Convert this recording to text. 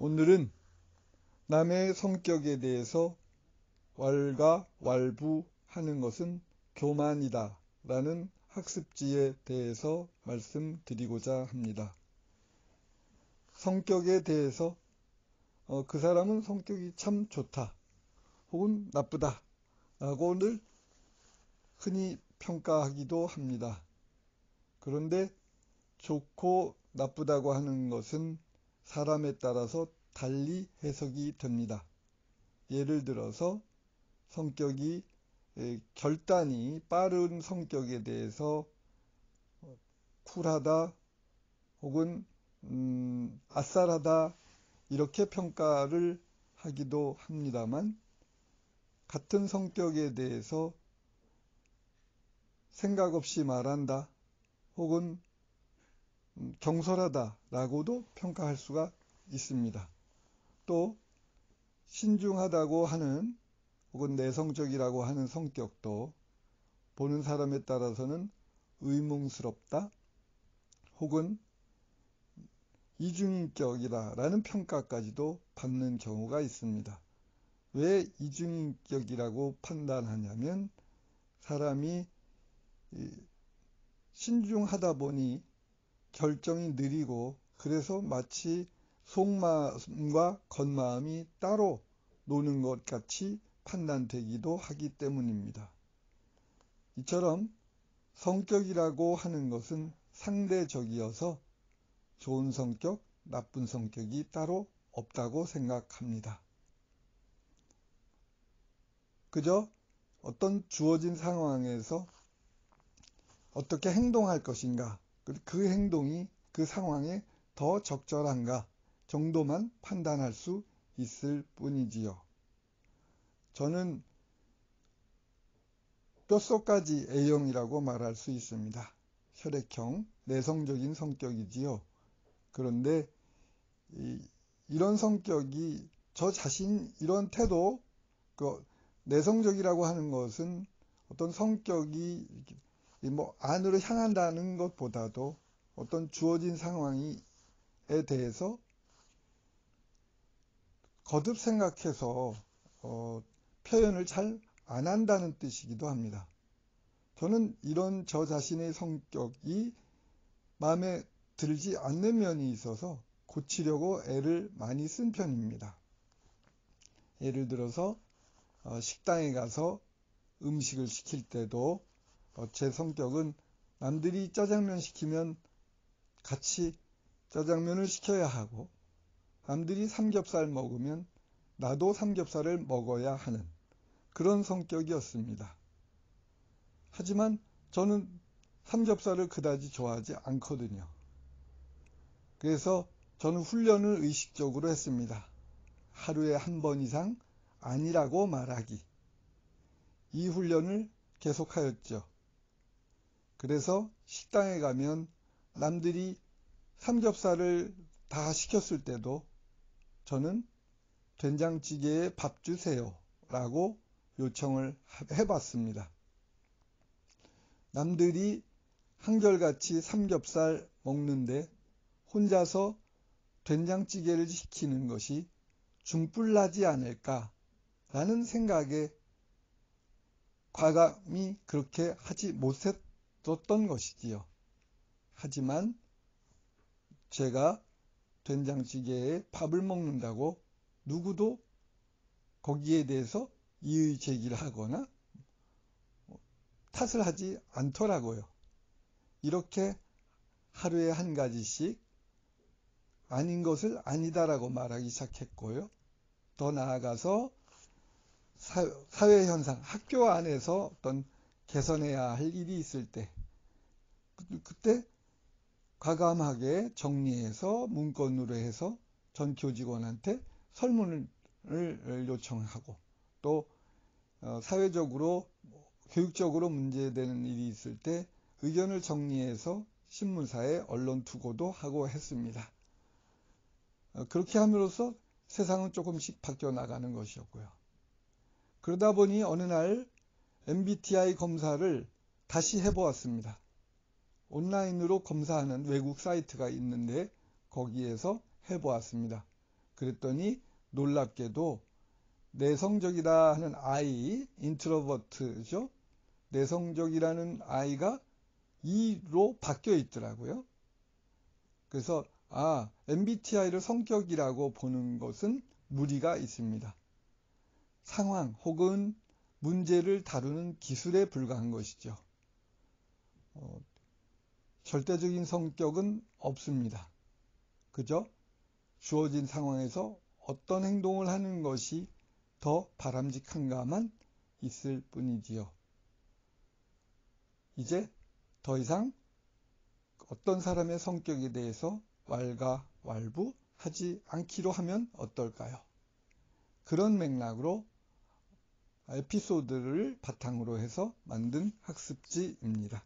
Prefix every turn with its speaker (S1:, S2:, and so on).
S1: 오늘은 남의 성격에 대해서 왈가왈부하는 것은 교만이다 라는 학습지에 대해서 말씀드리고자 합니다. 성격에 대해서 그 사람은 성격이 참 좋다 혹은 나쁘다 라고를 흔히 평가하기도 합니다. 그런데 좋고 나쁘다고 하는 것은 사람에 따라서 달리 해석이 됩니다. 예를 들어서 성격이 결단이 빠른 성격에 대해서 쿨하다 혹은 아싸라다 이렇게 평가를 하기도 합니다만, 같은 성격에 대해서 생각 없이 말한다 혹은 경솔하다 라고도 평가할 수가 있습니다. 또 신중하다고 하는 혹은 내성적이라고 하는 성격도 보는 사람에 따라서는 의문스럽다 혹은 이중인격이다라는 평가까지도 받는 경우가 있습니다. 왜 이중인격이라고 판단하냐면, 사람이 신중하다 보니 결정이 느리고 그래서 마치 속마음과 겉마음이 따로 노는 것 같이 판단되기도 하기 때문입니다. 이처럼 성격이라고 하는 것은 상대적이어서 좋은 성격, 나쁜 성격이 따로 없다고 생각합니다. 그저 어떤 주어진 상황에서 어떻게 행동할 것인가, 그 행동이 그 상황에 더 적절한가 정도만 판단할 수 있을 뿐이지요. 저는 뼛속까지 A형이라고 말할 수 있습니다. 혈액형, 내성적인 성격이지요. 그런데 이런 성격이 저 자신 이런 태도, 내성적이라고 하는 것은 어떤 성격이 안으로 향한다는 것보다도 어떤 주어진 상황에 대해서 거듭 생각해서 표현을 잘 안 한다는 뜻이기도 합니다. 저는 이런 저 자신의 성격이 마음에 들지 않는 면이 있어서 고치려고 애를 많이 쓴 편입니다. 예를 들어서 식당에 가서 음식을 시킬 때도 제 성격은 남들이 짜장면 시키면 같이 짜장면을 시켜야 하고, 남들이 삼겹살 먹으면 나도 삼겹살을 먹어야 하는 그런 성격이었습니다. 하지만 저는 삼겹살을 그다지 좋아하지 않거든요. 그래서 저는 훈련을 의식적으로 했습니다. 하루에 한 번 이상 아니라고 말하기. 이 훈련을 계속하였죠. 그래서 식당에 가면 남들이 삼겹살을 다 시켰을 때도 저는 된장찌개에 밥 주세요 라고 요청을 해봤습니다. 남들이 한결같이 삼겹살 먹는데 혼자서 된장찌개를 시키는 것이 중불나지 않을까라는 생각에 과감히 그렇게 하지 못했던 것이지요. 하지만 제가 된장찌개에 밥을 먹는다고 누구도 거기에 대해서 이의 제기를 하거나 탓을 하지 않더라고요. 이렇게 하루에 한 가지씩 아닌 것을 아니다라고 말하기 시작했고요. 더 나아가서 사회현상, 학교 안에서 어떤 개선해야 할 일이 있을 때 그때 과감하게 정리해서 문건으로 해서 전 교직원한테 설문을 요청하고, 또 사회적으로 교육적으로 문제되는 일이 있을 때 의견을 정리해서 신문사에 언론 투고도 하고 했습니다. 그렇게 함으로써 세상은 조금씩 바뀌어 나가는 것이었고요. 그러다 보니 어느 날 MBTI 검사를 다시 해보았습니다. 온라인으로 검사하는 외국 사이트가 있는데 거기에서 해보았습니다. 그랬더니 놀랍게도 내성적이라 하는 아이, 인트로버트죠. 내성적이라는 아이가 E로 바뀌어 있더라고요. 그래서 MBTI를 성격이라고 보는 것은 무리가 있습니다. 상황 혹은 문제를 다루는 기술에 불과한 것이죠. 절대적인 성격은 없습니다. 그저 주어진 상황에서 어떤 행동을 하는 것이 더 바람직한가만 있을 뿐이지요. 이제 더 이상 어떤 사람의 성격에 대해서 왈가왈부하지 않기로 하면 어떨까요? 그런 맥락으로 에피소드를 바탕으로 해서 만든 학습지입니다.